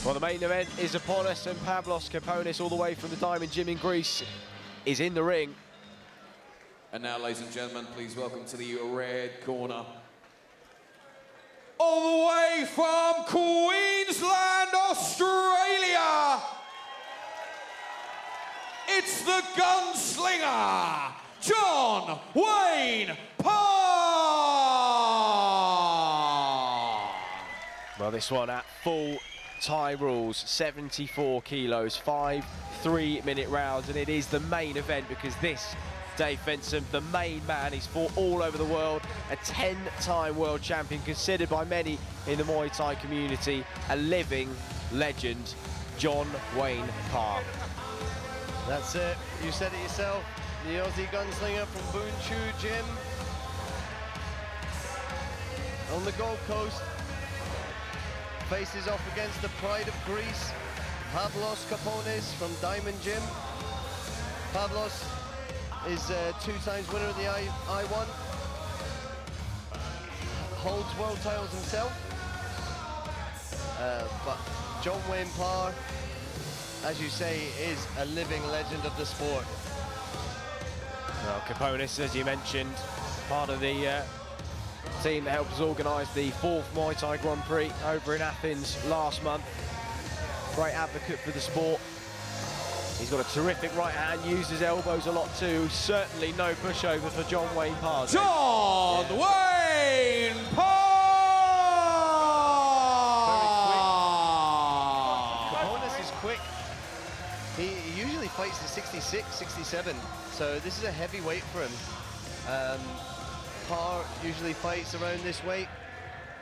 Well, the main event is upon us, and Pavlos Kaponis, all the way from the Diamond Gym in Greece, is in the ring. And now, ladies and gentlemen, please welcome to the red corner, all the way from Queensland, Australia, it's the gunslinger, John Wayne Parr. Well, this one at full Thai rules, 74 kilos, 5 3-minute rounds, and it is the main event because this, Dave Fensom, the main man, he's fought all over the world, a 10-time world champion, considered by many in the Muay Thai community a living legend, John Wayne Parr. That's it, you said it yourself, the Aussie gunslinger from Bout Gym on the Gold Coast. Faces off against the pride of Greece, Pavlos Kaponis from Diamond Gym. Pavlos is 2 times winner of the I1, holds world titles himself, but John Wayne Parr, as you say, is a living legend of the sport. Well, Kaponis, as you mentioned, part of the team that helped us organise the 4th Muay Thai Grand Prix over in Athens last month. Great advocate for the sport. He's got a terrific right hand, used his elbows a lot too. Certainly no pushover for John Wayne Parr. John Wayne Parr! Kaponis is quick. He usually fights to 66, 67, so this is a heavy weight for him. Parr usually fights around this weight.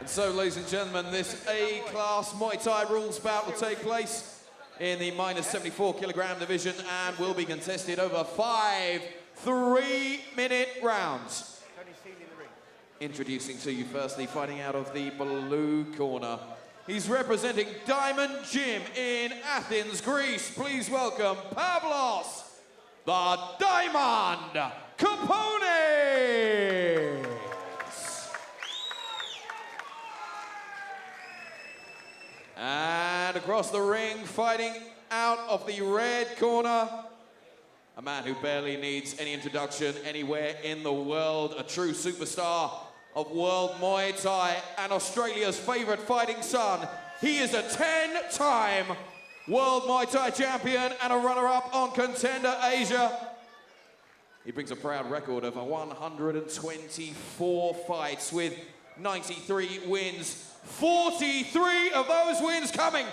And so, ladies and gentlemen, this A-class Muay Thai rules bout will take place in the minus 74 kilogram division and will be contested over 5 3-minute rounds. Introducing to you firstly, fighting out of the blue corner, he's representing Diamond Gym in Athens, Greece. Please welcome Pavlos, the Diamond Kaponis. And across the ring, fighting out of the red corner, a man who barely needs any introduction anywhere in the world, a true superstar of World Muay Thai and Australia's favourite fighting son. He is a 10-time World Muay Thai champion and a runner-up on Contender Asia. He brings a proud record of 124 fights with 93 wins. 43 of those wins coming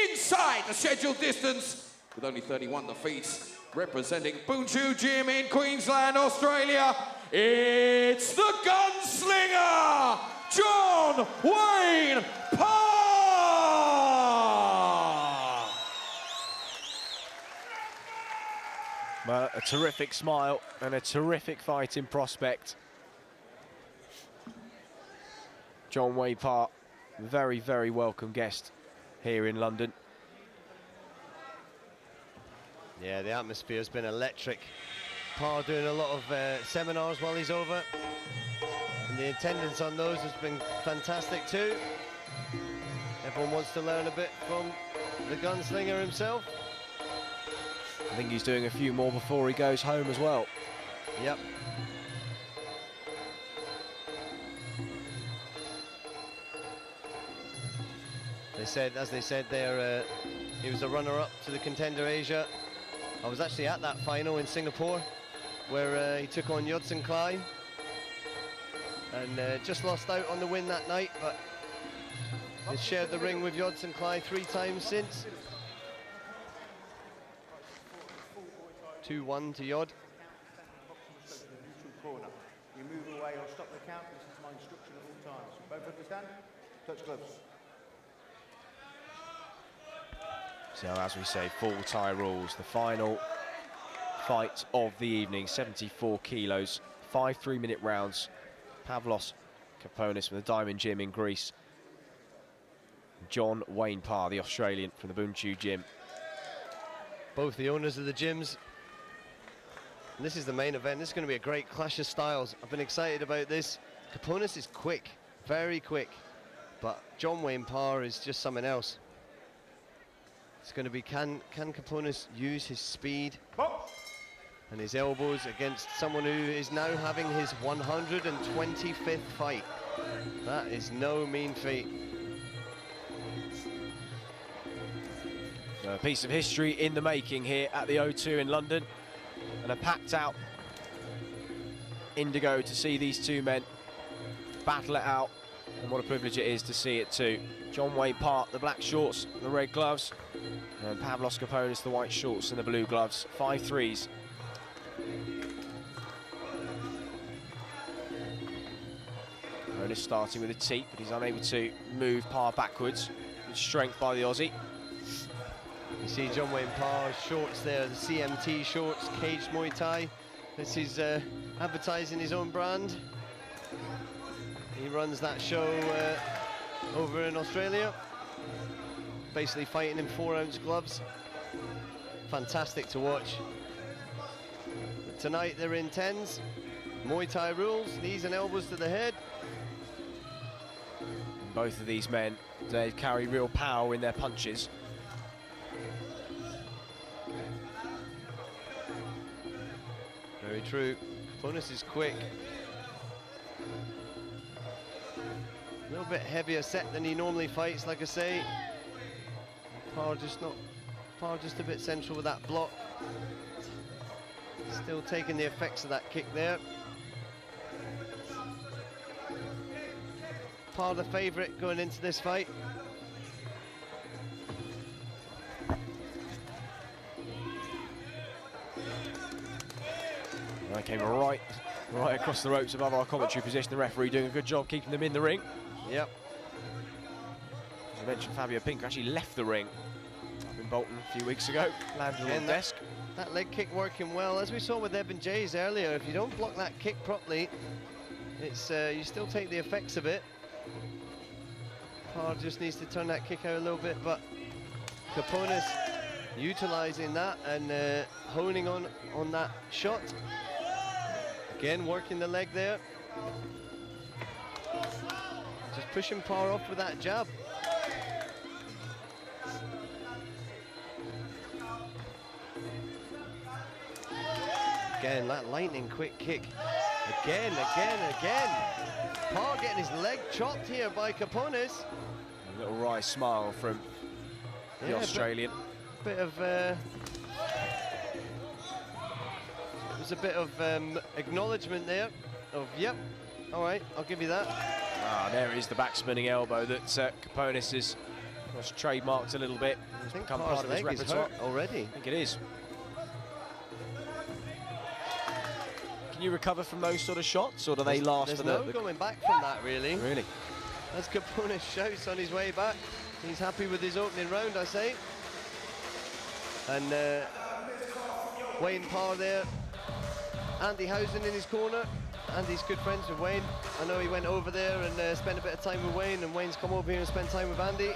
inside the scheduled distance, with only 31 defeats. Representing Bout Gym in Queensland, Australia, it's the gunslinger, John Wayne Parr! Well, a terrific smile and a terrific fighting prospect. John Wayne Parr, very, very welcome guest here in London. Yeah, the atmosphere has been electric. Parr doing a lot of seminars while he's over, and the attendance on those has been fantastic too. Everyone wants to learn a bit from the gunslinger himself. I think he's doing a few more before he goes home as well. Yep. As they said there, he was a runner-up to the Contender Asia. I was actually at that final in Singapore, where he took on Yodson Klei, and just lost out on the win that night, but he's shared the ring with Yodson Klei 3 times since. 2-1 to Yod. You move away or stop the count. This is my instruction at all times. Both understand? Touch gloves. So, as we say, full Thai rules. The final fight of the evening, 74 kilos, 5 3-minute rounds. Pavlos Kaponis from the Diamond Gym in Greece. John Wayne Parr, the Australian from the Bout Gym. Both the owners of the gyms. And this is the main event. This is going to be a great clash of styles. I've been excited about this. Kaponis is quick, very quick. But John Wayne Parr is just something else. It's going to be, can Kaponis use his speed and his elbows against someone who is now having his 125th fight? That is no mean feat. A piece of history in the making here at the O2 in London, and a packed out Indigo to see these two men battle it out, and what a privilege it is to see it too. John Wayne Parr, the black shorts, the red gloves, and Pavlos Kaponis, the white shorts and the blue gloves. 5 threes. Kaponis starting with a tee, but he's unable to move Parr backwards. Good strength by the Aussie. You see John Wayne Parr's shorts there, the CMT shorts, Caged Muay Thai. This is advertising his own brand. He runs that show over in Australia. Basically fighting in 4-ounce gloves. Fantastic to watch. But tonight they're in 10s. Muay Thai rules, knees and elbows to the head. Both of these men, they carry real power in their punches. Very true. Kaponis is quick. A little bit heavier set than he normally fights, like I say. Parr just a bit central with that block. Still taking the effects of that kick there. Parr the favourite going into this fight. That came right across the ropes above our commentary position. The referee doing a good job keeping them in the ring. Yep. As I mentioned, Fabio Pinker actually left the ring up in Bolton a few weeks ago. Landed on the desk. That leg kick working well, as we saw with Evan Jays earlier. If you don't block that kick properly, it's you still take the effects of it. Parr just needs to turn that kick out a little bit, but Kaponis utilising that and honing on that shot. Again, working the leg there. Just pushing Parr off with that jab. Again, that lightning quick kick. Again. Parr getting his leg chopped here by Kaponis. A little wry smile from the Australian. Bit of it was a bit of acknowledgement there of, yep, all right, I'll give you that. Ah, there is the back spinning elbow that Kaponis has trademarked a little bit. I think become Parr's part of his leg is repertoire hurt already. I think it is. Can you recover from those sort of shots, or do they last There's for no going back from that, really. Really? As Kaponis shouts on his way back, he's happy with his opening round, I say. And Wayne Parr there, Andy Housen in his corner. Andy's good friends with Wayne. I know he went over there and spent a bit of time with Wayne, and Wayne's come over here and spent time with Andy.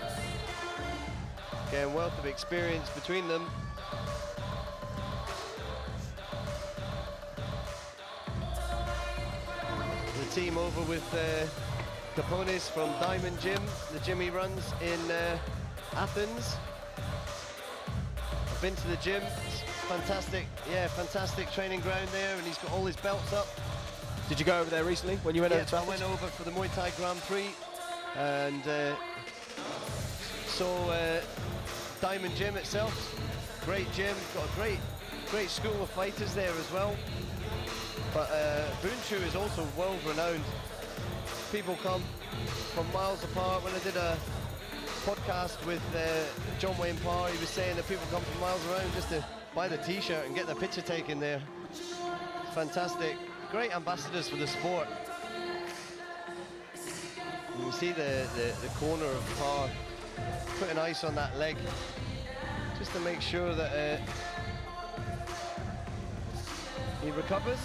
Again, wealth of experience between them. The team over with Kaponis from Diamond Gym, the gym he runs in Athens. I've been to the gym, it's fantastic, fantastic training ground there, and he's got all his belts up. Did you go over there recently when you went over to I Athens? went over for the Muay Thai Grand Prix and saw Diamond Gym itself. Great gym, got a great school of fighters there as well. But Bunchu is also world renowned. People come from miles apart. When I did a podcast with John Wayne Parr, he was saying that people come from miles around just to buy the t-shirt and get their picture taken there. Fantastic. Great ambassadors for the sport. You can see the corner of Parr putting ice on that leg just to make sure that he recovers.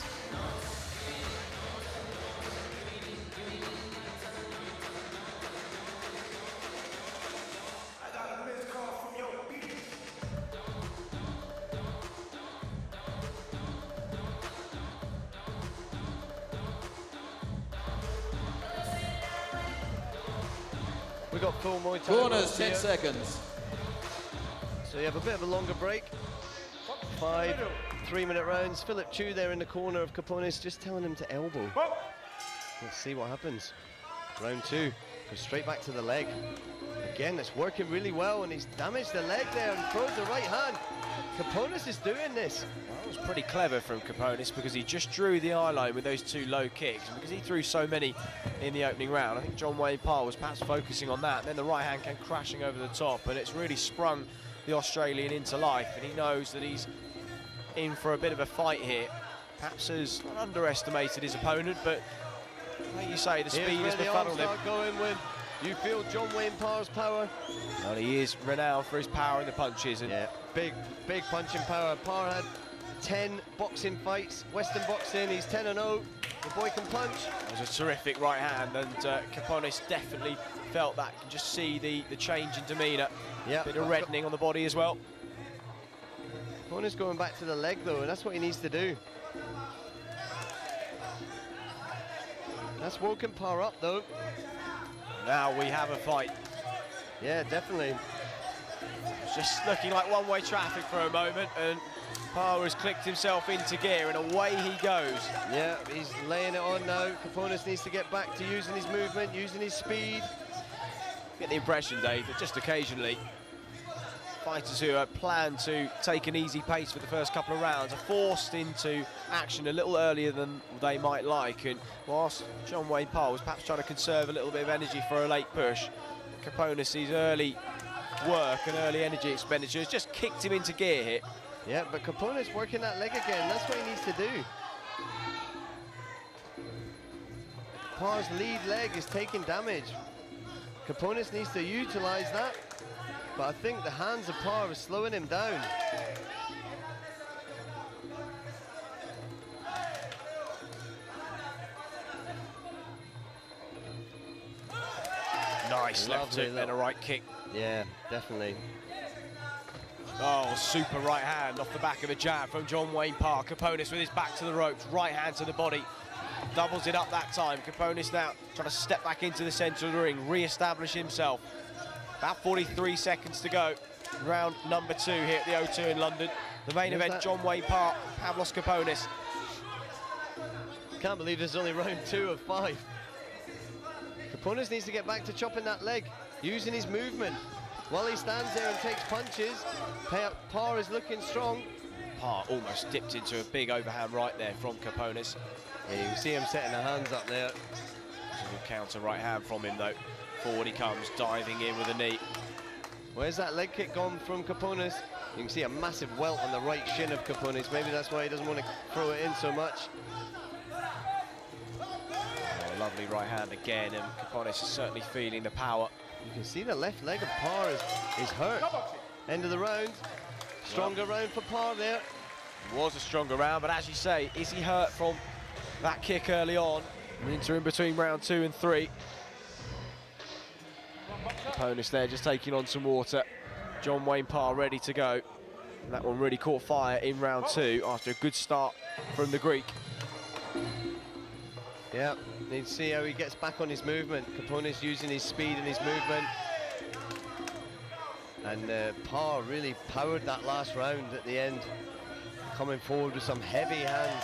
We've got full Muay Thai Corners, rules 10 here. seconds. So you have a bit of a longer break. 5 3-minute rounds. Philip Chu there in the corner of Kaponis, just telling him to elbow. Let's see what happens. Round 2, goes straight back to the leg. Again, it's working really well, and he's damaged the leg there and throws the right hand. Kaponis is doing this. That was pretty clever from Kaponis because he just drew the eye line with those 2 low kicks. And because he threw so many in the opening round, I think John Wayne Parr was perhaps focusing on that. And then the right hand came crashing over the top, and it's really sprung the Australian into life. And he knows that he's in for a bit of a fight here. Perhaps has not underestimated his opponent, but like you say, the speed has befuddled him. Going with, you feel John Wayne Parr's power. Well, he is renowned for his power in the punches. And yeah, big punching power. Parr had 10 boxing fights, Western boxing. He's 10-0. The boy can punch. It was a terrific right hand, and Kaponis definitely felt that. You can just see the change in demeanour. Yeah, a bit of reddening on the body as well. Kaponis going back to the leg though, and that's what he needs to do. That's woken Parr up though. Now we have a fight. Yeah, definitely. It's just looking like one-way traffic for a moment, and Parr has clicked himself into gear, and away he goes. Yeah, he's laying it on now. Kaponis needs to get back to using his movement, using his speed. Get the impression, Dave, that just occasionally fighters who plan to take an easy pace for the first couple of rounds are forced into action a little earlier than they might like, and whilst John Wayne Parr was perhaps trying to conserve a little bit of energy for a late push, Kaponis' early work and early energy expenditure has just kicked him into gear here. Yeah, but Kaponis working that leg again, that's what he needs to do. Parr's lead leg is taking damage. Kaponis needs to utilise that. But I think the hands of Parr are slowing him down. Nice left hook and a right kick. Yeah, definitely. Oh, super right hand off the back of a jab from John Wayne Parr. Kaponis with his back to the ropes, right hand to the body. Doubles it up that time. Kaponis now trying to step back into the centre of the ring, re-establish himself. About 43 seconds to go. Round number 2 here at the O2 in London. The main event, John Wayne Parr, Pavlos Kaponis. Can't believe there's only round 2 of 5. Kaponis needs to get back to chopping that leg, using his movement. While he stands there and takes punches, Parr is looking strong. Parr almost dipped into a big overhand right there from Kaponis. Yeah, you can see him setting the hands up there. There's a good counter right hand from him though. Forward he comes, diving in with a knee. Where's that leg kick gone from Kaponis? You can see a massive welt on the right shin of Kaponis. Maybe that's why he doesn't want to throw it in so much. Oh, lovely right hand again, and Kaponis is certainly feeling the power. You can see the left leg of Parr is hurt. End of the round. Stronger round for Parr there. It was a stronger round, but as you say, is he hurt from that kick early on? And into in between round 2 and 3. Kaponis there just taking on some water. John Wayne Parr ready to go. And that one really caught fire in round 2 after a good start from the Greek. Yeah, need to see how he gets back on his movement. Kaponis using his speed and his movement. And Parr really powered that last round at the end, coming forward with some heavy hands.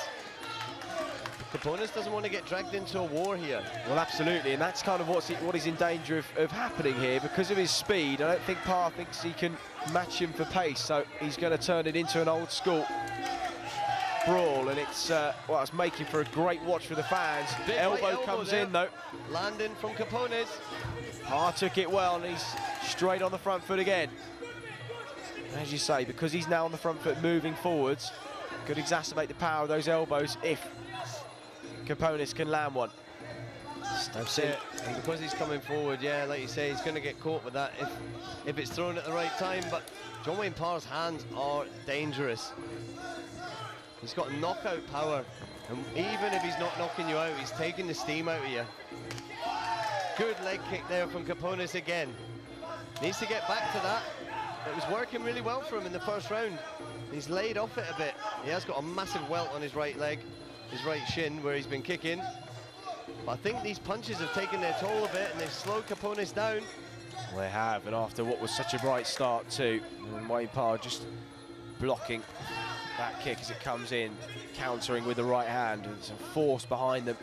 Kaponis doesn't want to get dragged into a war here. Well, absolutely, and that's kind of what is in danger of happening here. Because of his speed, I don't think Parr thinks he can match him for pace, so he's going to turn it into an old school brawl, and it's well, it's making for a great watch for the fans. Elbow comes in though. Landing from Kaponis. Parr took it well, and he's straight on the front foot again. As you say, because he's now on the front foot moving forwards, could exacerbate the power of those elbows if Kaponis can land one. That's it. And because he's coming forward, yeah, like you say, he's going to get caught with that if it's thrown at the right time. But John Wayne Parr's hands are dangerous. He's got knockout power, and even if he's not knocking you out, he's taking the steam out of you. Good leg kick there from Kaponis again. Needs to get back to that. It was working really well for him in the first round. He's laid off it a bit. He has got a massive welt on his right leg, his right shin, where he's been kicking. But I think these punches have taken their toll a bit, and they've slowed Kaponis down. They have, and after what was such a bright start too, and Wayne Parr just blocking that kick as it comes in, countering with the right hand. There's a force behind them.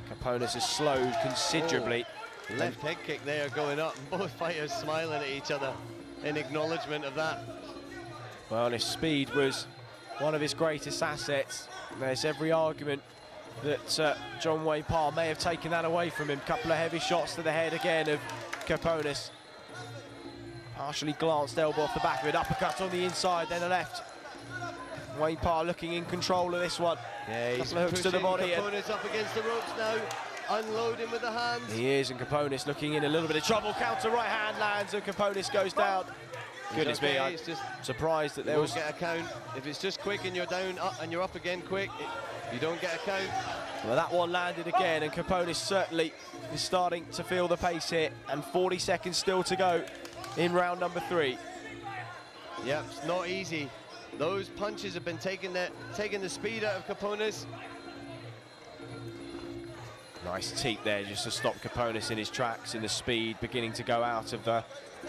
Kaponis has slowed considerably. Oh, left head kick there going up, and both fighters smiling at each other in acknowledgement of that. Well, his speed was one of his greatest assets. There's every argument that John Wayne Parr may have taken that away from him. Couple of heavy shots to the head again of Kaponis. Partially glanced elbow off the back of it, uppercut on the inside, then a left. Wayne Parr looking in control of this one. Yeah, he's couple of hooks to the body. Kaponis up against the ropes now, unloading with the hands. He is, and Kaponis looking in a little bit of trouble. Counter right hand lands, and Kaponis goes down. Goodness me, I'm just surprised that there was... get a count. If it's just quick and you're down up and you're up again quick, you don't get a count. Well, that one landed again, and Kaponis certainly is starting to feel the pace here, and 40 seconds still to go in round number 3. Yep, it's not easy. Those punches have been taking the speed out of Kaponis. Nice teep there just to stop Kaponis in his tracks, and the speed beginning to go out of the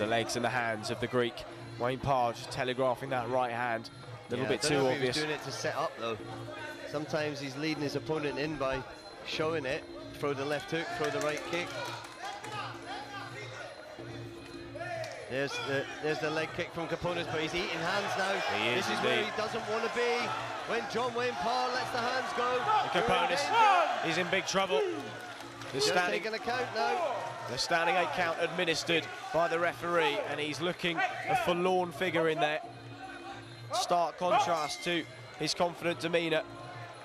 legs and the hands of the Greek. Wayne Parr just telegraphing that right hand. A little bit too obvious. He was doing it to set up though. Sometimes he's leading his opponent in by showing it. Throw the left hook, throw the right kick. There's the leg kick from Kaponis, but he's eating hands now. This is where he doesn't want to be. When John Wayne Parr lets the hands go. Kaponis, he's in big trouble. Just taking a count now. The standing 8 count administered by the referee, and he's looking a forlorn figure in there. Stark contrast to his confident demeanour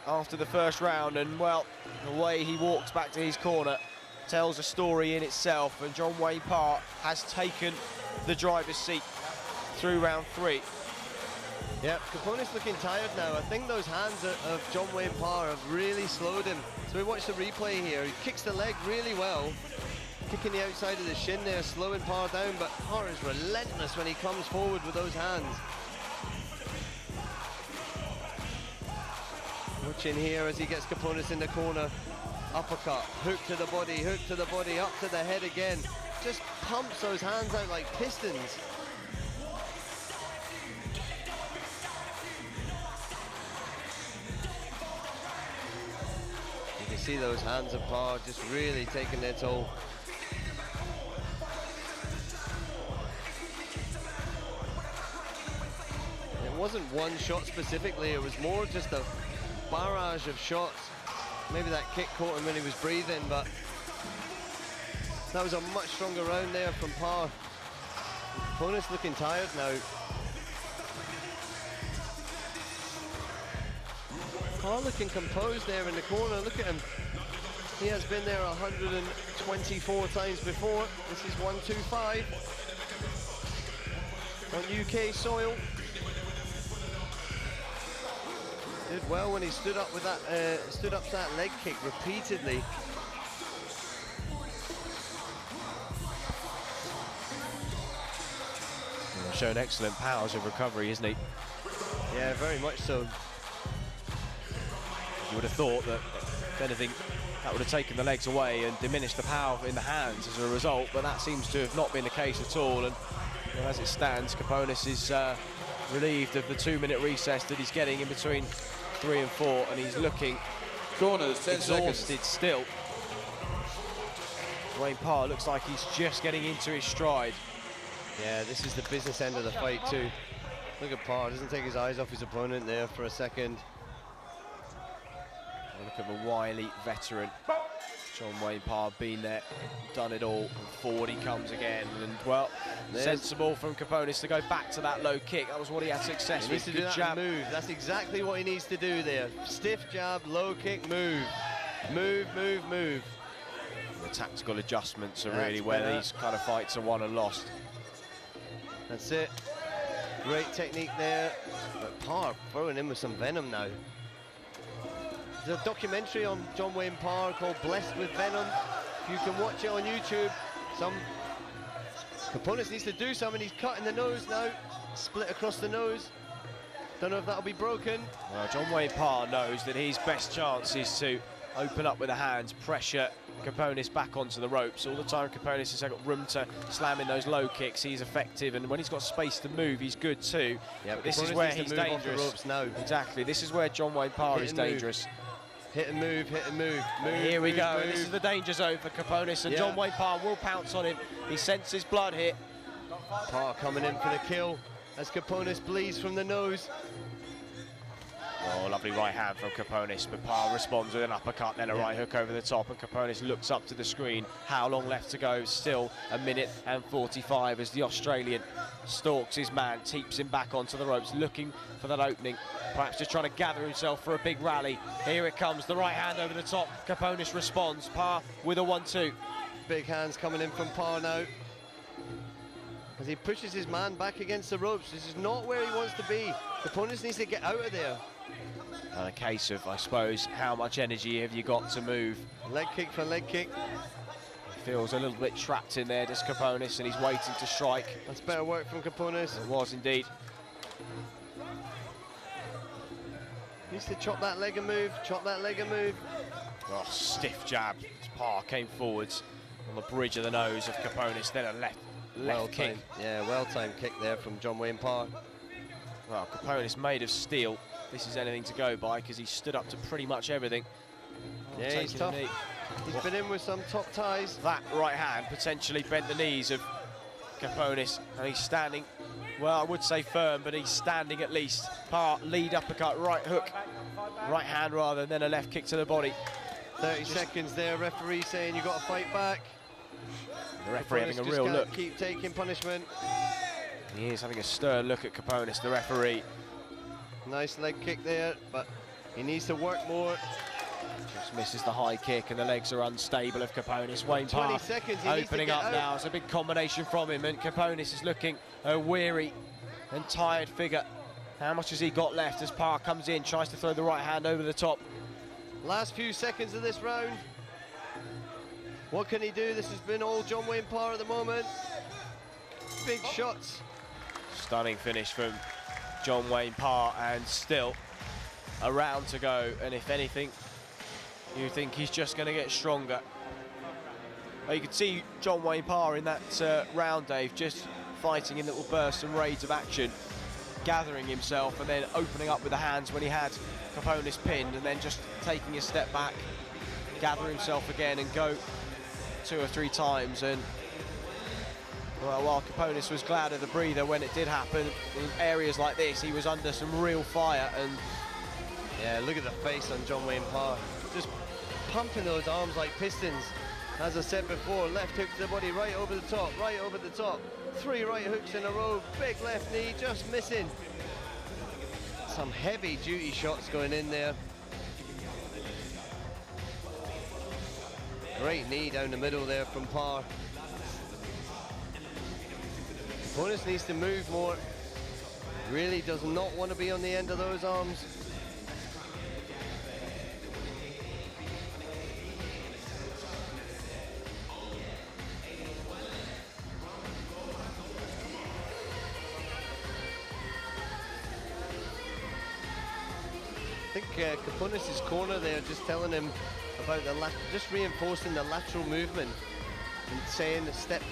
after the first round, and well, the way he walks back to his corner tells a story in itself, and John Wayne Parr has taken the driver's seat through round 3. Yeah, Kaponis looking tired now. I think those hands of John Wayne Parr have really slowed him. So we watch the replay here. He kicks the leg really well, kicking the outside of the shin there, slowing Parr down, but Parr is relentless when he comes forward with those hands. Watching here as he gets Kaponis in the corner. Uppercut, hook to the body, up to the head again. Just pumps those hands out like pistons. You can see those hands of Parr just really taking their toll. It wasn't one shot specifically, it was more just a barrage of shots. Maybe that kick caught him when he was breathing, but that was a much stronger round there from Parr. Kaponis looking tired now. Parr looking composed there in the corner. Look at him. He has been there 124 times before. This is 125 on UK soil. Did well when he stood up with that, stood up to that leg kick repeatedly. Shown excellent powers of recovery, isn't he? Yeah, very much so. You would have thought that, if anything, that would have taken the legs away and diminished the power in the hands as a result, but that seems to have not been the case at all. And well, as it stands, Kaponis is relieved of the 2-minute recess that he's getting in between 3 and 4, and he's looking corners, 10 exhausted seconds. still. Wayne Parr looks like he's just getting into his stride. Yeah, this is the business end of the fight too. Look at Parr, doesn't take his eyes off his opponent there for a second. Look at the wily veteran. John Wayne Parr been there, done it all, and forward he comes again. And well, sensible from Kaponis to go back to that low kick. That was what he had success with. Good jab. Move. That's exactly what he needs to do there. Stiff jab, low kick, move. Move, move, move. The tactical adjustments are really where these kind of fights are won and lost. That's it. Great technique there. But Parr throwing in with some venom now. There's a documentary on John Wayne Parr called Blessed with Venom. You can watch it on YouTube. Kaponis needs to do something. He's cutting the nose now. Split across the nose. Don't know if that'll be broken. Well, John Wayne Parr knows that his best chance is to open up with the hands, pressure Kaponis back onto the ropes. All the time Kaponis has got room to slam in those low kicks, he's effective, and when he's got space to move, he's good too. Yeah, but this is where he's dangerous. Off the ropes now. Exactly, this is where John Wayne Parr is dangerous. Hit and move, hit and move. Here we go, and this is the danger zone for Kaponis, and John Wayne Parr will pounce on him. He senses blood here. Parr coming in for the kill as Kaponis bleeds from the nose. Oh, lovely right hand from Kaponis, but Parr responds with an uppercut, then a right hook over the top, and Kaponis looks up to the screen. How long left to go? Still a minute and 45 as the Australian stalks his man, teeps him back onto the ropes, looking for that opening, perhaps just trying to gather himself for a big rally. Here it comes, the right hand over the top. Kaponis responds, Parr with a 1-2. Big hands coming in from Parr now, as he pushes his man back against the ropes. This is not where he wants to be. Kaponis needs to get out of there. And a case of, I suppose, how much energy have you got to move? Leg kick for leg kick. Feels a little bit trapped in there, does Kaponis, and he's waiting to strike. That's better work from Kaponis. It was indeed. Needs to chop that leg and move, chop that leg and move. Oh, stiff jab. Parr came forwards on the bridge of the nose of Kaponis, then a left kick. Yeah, well-timed kick there from John Wayne Parr. Well, Kaponis made of steel. This is anything to go by because he stood up to pretty much everything. Yeah, he's tough. He's been in with some top ties. That right hand potentially bent the knees of Kaponis, and he's standing, well, I would say firm, but he's standing at least. Parr, lead uppercut, right hook, right hand rather, and then a left kick to the body. 30 seconds there, referee saying you've got to fight back. The referee having a just real can't look. Keep taking punishment. He is having a stern look at Kaponis, the referee. Nice leg kick there, but he needs to work more. Just misses the high kick, and the legs are unstable of Kaponis. Wayne 20 Parr seconds, opening up now. It's a big combination from him, and Kaponis is looking a weary and tired figure. How much has he got left as Parr comes in, tries to throw the right hand over the top? Last few seconds of this round. What can he do? This has been all John Wayne Parr at the moment. Big shots. Stunning finish from John Wayne Parr, and still a round to go, and if anything, you think he's just going to get stronger. Well, you could see John Wayne Parr in that round, Dave, just fighting in little bursts and raids of action, gathering himself and then opening up with the hands when he had Kaponis pinned, and then just taking a step back, gather himself again and go 2 or 3 times. And well, while Kaponis was glad of the breather when it did happen, in areas like this he was under some real fire. And yeah, look at the face on John Wayne Parr, just pumping those arms like pistons. As I said before, left hook to the body, right over the top, right over the top. 3 right hooks in a row, big left knee, just missing. Some heavy duty shots going in there. Great knee down the middle there from Parr. Kaponis needs to move more. Really does not want to be on the end of those arms. I think Kaponis' corner there just telling him about just reinforcing the lateral movement and saying step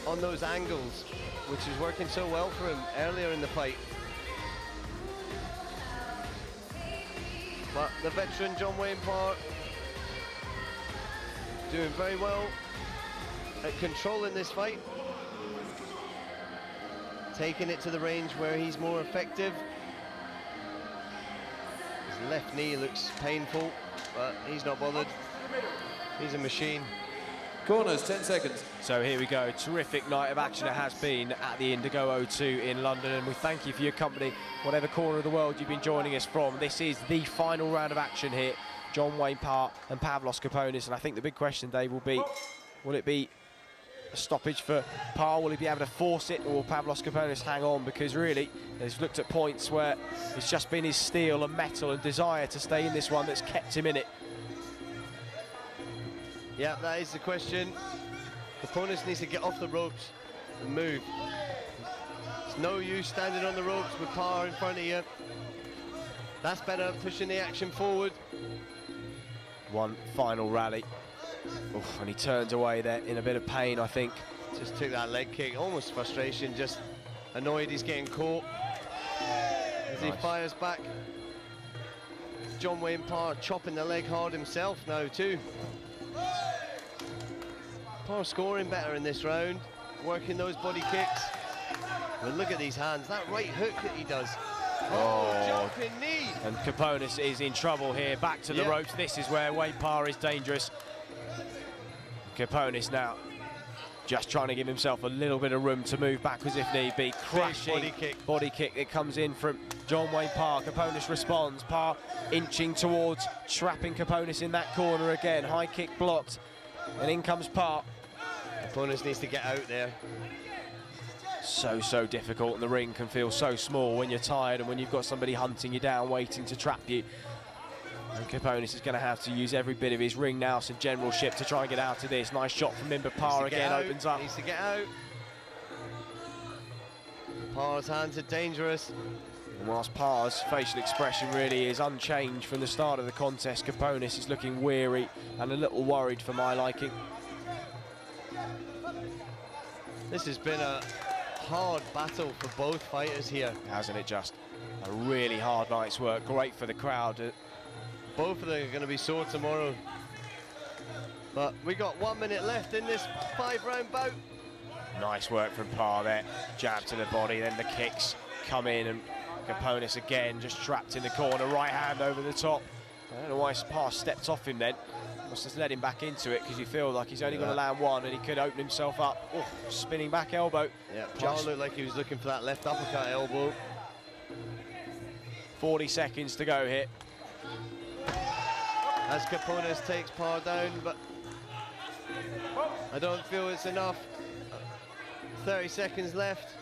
on those angles, which is working so well for him earlier in the fight. But the veteran John Wayne Parr doing very well at controlling this fight, taking it to the range where he's more effective. His left knee looks painful, but he's not bothered. He's a machine. Corners, 10 seconds. so here we go, terrific night of action it has been at the Indigo O2 in London, and we thank you for your company, whatever corner of the world you've been joining us from. This is the final round of action here, John Wayne Parr and Pavlos Kaponis, and I think the big question, Dave, will be, will it be a stoppage for Parr? Will he be able to force it, or will Pavlos Kaponis hang on? Because really, he's looked at points where it's just been his steel and metal and desire to stay in this one that's kept him in it. Yeah, that is the question. Kaponis needs to get off the ropes and move. It's no use standing on the ropes with Parr in front of you. That's better, pushing the action forward. one final rally. And he turns away there in a bit of pain, I think. Just took that leg kick, almost frustration, just annoyed he's getting caught. As he fires back. John Wayne Parr chopping the leg hard himself now too. Parr scoring better in this round, working those body kicks. But look at these hands, that right hook that he does. Oh, jumping knee. And Kaponis is in trouble here, back to the ropes. This is where Wayne Parr is dangerous. Kaponis now just trying to give himself a little bit of room to move backwards if need be. Crashing body kick that comes in from John Wayne Parr. Kaponis responds. Parr inching towards, trapping Kaponis in that corner again. High kick blocked, and in comes Parr. Kaponis needs to get out there. So difficult, and the ring can feel so small when you're tired and when you've got somebody hunting you down, waiting to trap you. And Kaponis is going to have to use every bit of his ring nous and generalship to try and get out of this. Nice shot from him, but Parr again opens up. Needs to get out. Parr's hands are dangerous. And whilst Parr's facial expression really is unchanged from the start of the contest, Kaponis is looking weary and a little worried for my liking. This has been a hard battle for both fighters here. Hasn't it just? A really hard night's work. Great for the crowd. Both of them are going to be sore tomorrow. But we got 1 minute left in this 5-round bout. Nice work from Parr there. Jab to the body, then the kicks come in, and Kaponis again just trapped in the corner. Right hand over the top. I don't know why Parr stepped off him then. Must have led him back into it, because you feel like he's only going to land one and he could open himself up. Oh, spinning back elbow. Yeah, Parr looked like he was looking for that left uppercut elbow. 40 seconds to go here. As Kaponis takes Parr down, but I don't feel it's enough. 30 seconds left.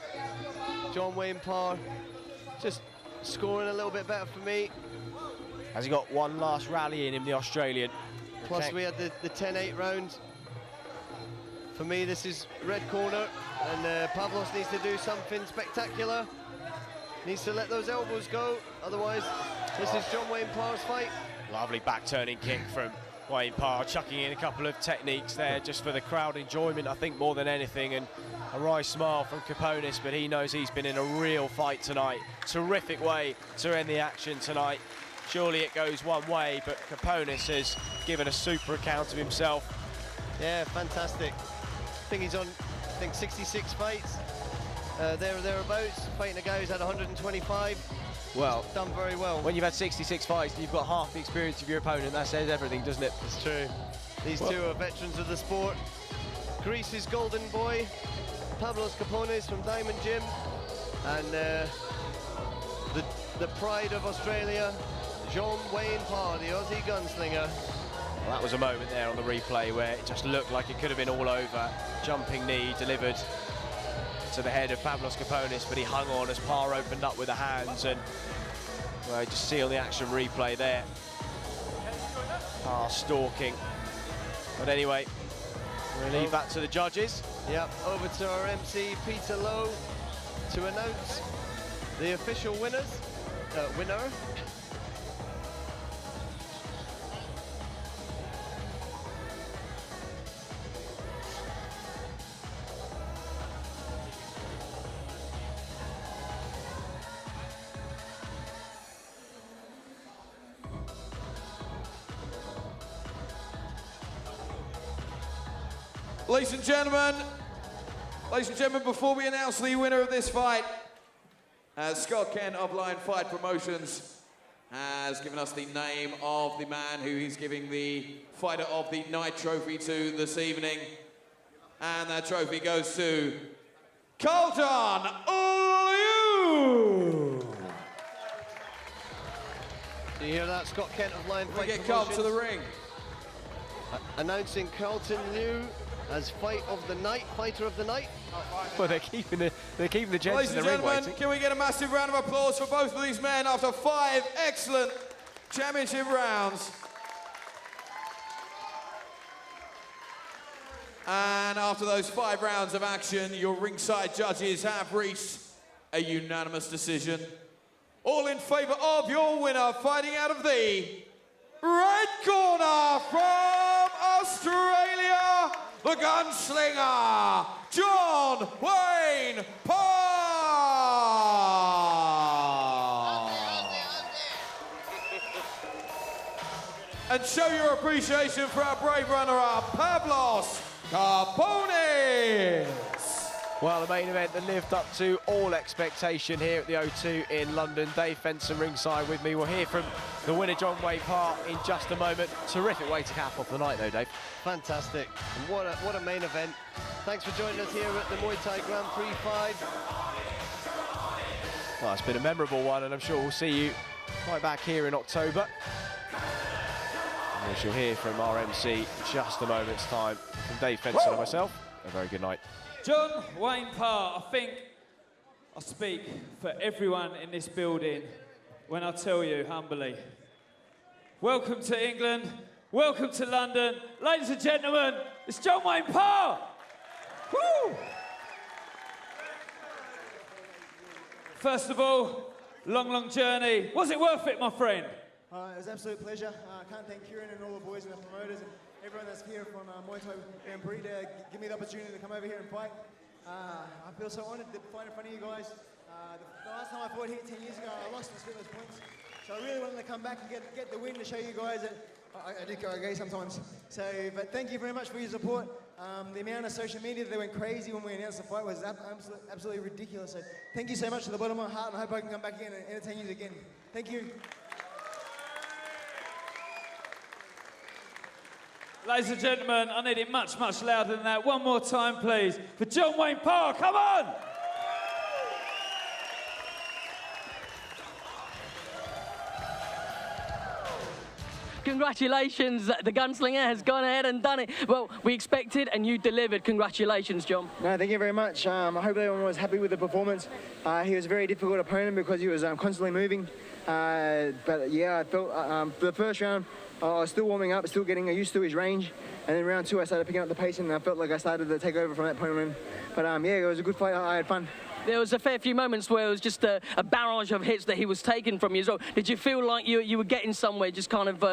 John Wayne Parr just scoring a little bit better for me. Has he got one last rally in him, the Australian? Plus we had the 10-8 round. For me, this is red corner, and Pavlos needs to do something spectacular. Needs to let those elbows go, otherwise this is John Wayne Parr's fight. Lovely back-turning kick from Wayne Parr, chucking in a couple of techniques there just for the crowd enjoyment, I think, more than anything. And a wry smile from Kaponis, but he knows he's been in a real fight tonight. Terrific way to end the action tonight. Surely it goes one way, but Kaponis has given a super account of himself. Yeah, fantastic. I think he's on, 66 fights, there or thereabouts, fighting a guy who's had 125. Well, done very well. When you've had 66 fights and you've got half the experience of your opponent, that says everything, doesn't it? It's true. These two are veterans of the sport. Greece's golden boy, Pavlos Kaponis from Diamond Gym, and the pride of Australia, John Wayne Parr, the Aussie gunslinger. Well, that was a moment there on the replay where it just looked like it could have been all over. Jumping knee delivered to the head of Pavlos Kaponis, but he hung on as Parr opened up with the hands, and well, you just see on the action replay there, Parr stalking. But anyway, we'll leave that to the judges. Yep, over to our MC, Peter Lowe, to announce the official winner. Ladies and gentlemen, before we announce the winner of this fight, Scott Kent of Lion Fight Promotions has given us the name of the man who he's giving the Fighter of the Night trophy to this evening. And that trophy goes to Carlton Liu! Do you hear that? Scott Kent of Lion Fight Promotions. Promotions. Get Carlton to the ring. Announcing Carlton Liu as Fighter of the Night. Well, they're keeping the gents Ladies in and the ring gentlemen, waiting. can we get a massive round of applause for both of these men after 5 excellent championship rounds? And after those 5 rounds of action, your ringside judges have reached a unanimous decision. All in favor of your winner, fighting out of the red corner from Australia, the gunslinger, John Wayne Parr. And show your appreciation for our brave runner-up, Pavlos Kaponis. Well, the main event that lived up to all expectation here at the O2 in London. Dave Fenson ringside with me. We'll hear from the winner, John Wayne Parr, in just a moment. Terrific way to cap off the night, though, Dave. Fantastic. And what a main event. Thanks for joining us here at the Muay Thai Grand Prix 5. Well, it's been a memorable one, and I'm sure we'll see you right back here in October. And we shall hear from our MC in just a moment's time. From Dave Fenson and myself, a very good night. John Wayne Parr, I think I speak for everyone in this building when I tell you humbly, welcome to England, welcome to London. Ladies and gentlemen, it's John Wayne Parr. Woo! First of all, long journey. Was it worth it, my friend? It was an absolute pleasure. I can't thank Kieran and all the boys and the promoters and everyone that's here from Muay Thai Grand Prix to give me the opportunity to come over here and fight. I feel so honoured to fight in front of you guys. The last time I fought here 10 years ago, I lost and split those points. So I really wanted to come back and get the win to show you guys that I do go gay sometimes. So, but thank you very much for your support. The amount of social media that went crazy when we announced the fight was absolutely ridiculous. So thank you so much to the bottom of my heart, and I hope I can come back again and entertain you again. Thank you. Ladies and gentlemen, I need it much louder than that. One more time, please, for John Wayne Parr. Come on! Congratulations, the gunslinger has gone ahead and done it. Well, we expected and you delivered. Congratulations, John. No, thank you very much. I hope everyone was happy with the performance. He was a very difficult opponent because he was constantly moving. But yeah, I felt for the first round, I was still warming up, still getting used to his range. And then round two, I started picking up the pace and I felt like I started to take over from that point on. But yeah, it was a good fight. I had fun. There was a fair few moments where it was just a barrage of hits that he was taking from you as well. Did you feel like you were getting somewhere, just kind of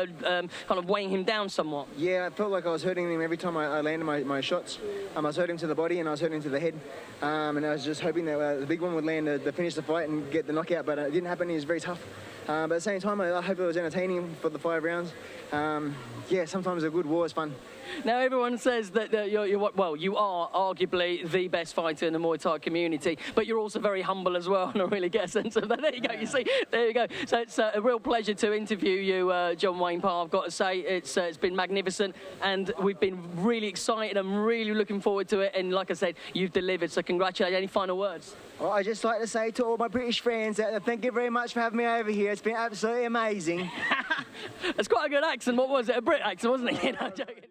weighing him down somewhat? Yeah, I felt like I was hurting him every time I landed my shots. I was hurting him to the body and I was hurting him to the head. And I was just hoping that the big one would land to finish the fight and get the knockout, but it didn't happen. He was very tough. But at the same time, I hope it was entertaining for the 5 rounds. Yeah, sometimes a good war is fun. Now, everyone says that you are arguably the best fighter in the Muay Thai community, but you're also very humble as well, and I really get a sense of that. There you go, you see, there you go. So it's a real pleasure to interview you, John Wayne Parr. I've got to say, it's been magnificent, and we've been really excited. I'm really looking forward to it, and like I said, you've delivered, so congratulations. Any final words? Well, I'd just like to say to all my British friends that thank you very much for having me over here. It's been absolutely amazing. That's quite a good accent. What was it? A Brit accent, wasn't it? I'm joking.